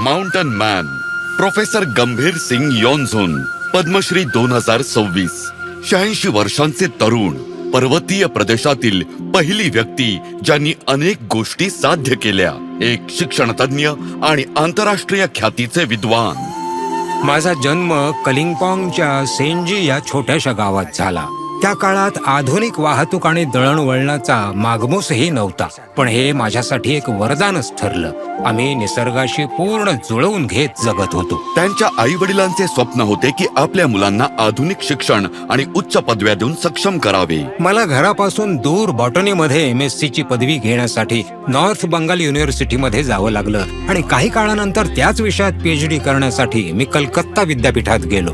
Mountain man professor गंभीर सिंग योंझोन, पद्मश्री 2026. 86 वर्षांचे तरुण, पर्वतीय प्रदेशातील पहिली व्यक्ती ज्यांनी अनेक गोष्टी साध्य केल्या. एक शिक्षण तज्ञ आणि आंतरराष्ट्रीय ख्यातीचे विद्वान. माझा जन्म कलिंगपॉंगच्या सेंजी या छोट्याशा गावात झाला. त्या काळात आधुनिक वाहतूक आणि दळणवळणाचा मागमूसही नव्हता, पण हे माझ्यासाठी एक वरदानच ठरलं. आम्ही निसर्गाशी पूर्ण जुळवून घेत जगत होतो. त्यांच्या आई वडिलांचे स्वप्न होते की आपल्या मुलांना आधुनिक शिक्षण आणि उच्च पदव्या देऊन सक्षम करावे. मला घरापासून दूर बॉटनीमध्ये MSc ची पदवी घेण्यासाठी नॉर्थ बंगाल युनिव्हर्सिटीमध्ये जावं लागलं आणि काही काळानंतर त्याच विषयात PhD करण्यासाठी मी कलकत्ता विद्यापीठात गेलो.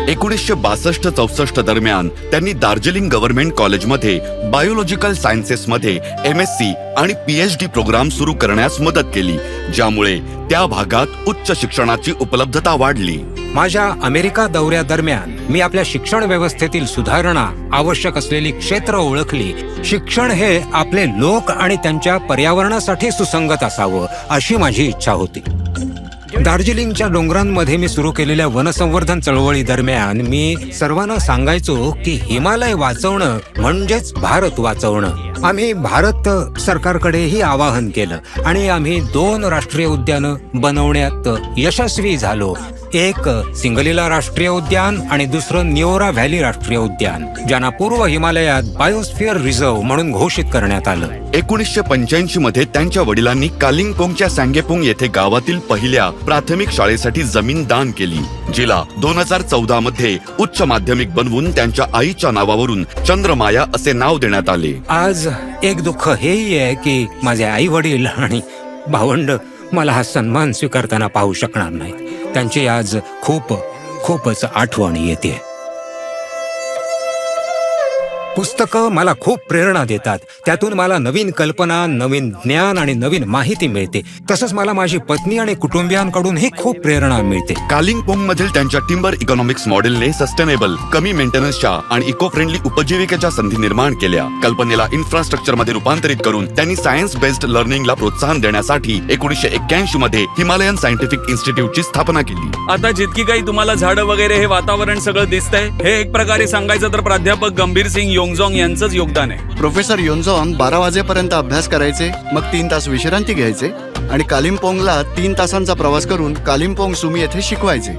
1962-64 दरम्यान त्यांनी दार्जिलिंग गव्हर्नमेंट कॉलेजमध्ये बायोलॉजिकल सायन्सेसमध्ये MSc आणि PhD प्रोग्राम सुरू करण्यास मदत केली, ज्यामुळे त्या भागात उच्च शिक्षणाची उपलब्धता वाढली. माझ्या अमेरिका दौऱ्यादरम्यान मी आपल्या शिक्षण व्यवस्थेतील सुधारणा, आवश्यक असलेली क्षेत्र ओळखली. शिक्षण हे आपले लोक आणि त्यांच्या पर्यावरणासाठी सुसंगत असावं, अशी माझी इच्छा होती. दार्जिलिंगच्या डोंगरांमध्ये मी सुरू केलेल्या वनसंवर्धन चळवळी दरम्यान मी सर्वांना सांगायचो की हिमालय वाचवणं म्हणजेच भारत वाचवणं. आम्ही भारत सरकारकडेही आवाहन केलं आणि आम्ही 2 राष्ट्रीय उद्यानं बनवण्यात यशस्वी झालो. एक सिंगलीला राष्ट्रीय उद्यान आणि दुसरं न्योरा व्हॅली राष्ट्रीय उद्यान, ज्यांना पूर्व हिमालयात बायोस्फिअर रिझर्व्ह म्हणून घोषित करण्यात आलं. 1985 मध्ये त्यांच्या वडिलांनी कालिंगपोंगच्या सँगेपुंग येथे गावातील पहिल्या प्राथमिक शाळेसाठी जमीन दान केली, जिला 2014 मध्ये उच्च माध्यमिक बनवून त्यांच्या आईच्या नावावरून चंद्रमाया असे नाव देण्यात आले. आज एक दुःख हेही आहे की माझे आई वडील आणि भावंड मला हा सन्मान स्वीकारताना पाहू शकणार नाहीत. त्यांची आज खूपच आठवण येते. पुस्तकं मला खूप प्रेरणा देतात. त्यातून मला नवीन कल्पना, नवीन ज्ञान आणि नवीन माहिती मिळते. तसंच मला माझी पत्नी आणि कुटुंबियांकडूनही खूप प्रेरणा मिळते. कालिंगपोंग मधील त्यांच्या टिंबर इकॉनॉमिक्स मॉडेलने सस्टेनेबल, कमी मेंटेनन्सच्या आणि इको फ्रेंडली उपजीविकेच्या संधी निर्माण केल्या. कल्पनेला इन्फ्रास्ट्रक्चर मध्ये रूपांतरित करून त्यांनी सायन्स बेस्ड लर्निंगला प्रोत्साहन देण्यासाठी 1981 मध्ये हिमालयन सायंटिफिक इन्स्टिट्यूटची स्थापना केली. आता जितकी काही तुम्हाला झाडं वगैरे हे वातावरण सगळं दिसतंय, हे एक प्रकारे सांगायचं तर प्राध्यापक गंभीर सिंग योंझोन यांचंच योगदान आहे. प्रोफेसर योंझोन 12 वाजेपर्यंत अभ्यास करायचे, मग 3 तास विश्रांती घ्यायचे आणि कालिंपोंगला 3 तासांचा प्रवास करून कालिंपोंग सुमी येथे शिकवायचे.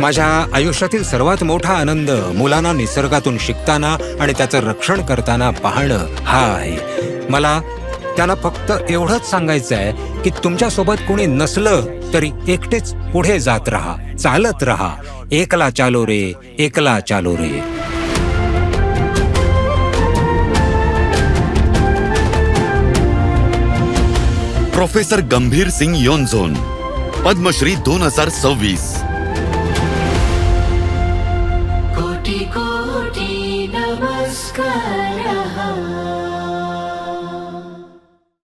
माझ्या आयुष्यातील सर्वात मोठा आनंद मुलांना निसर्गातून शिकताना आणि त्याचं रक्षण करताना पाहणं हा आहे. मला त्यांना फक्त एवढंच सांगायचं आहे की तुमच्यासोबत कोणी नसलं तरी एकटेच पुढे जात राहा, चालत राहा. एकला चालो रे, एकला चालो रे. प्रोफेसर गंभीर सिंग योंझोन, पद्मश्री 2026. कोटी कोटी नमस्कार.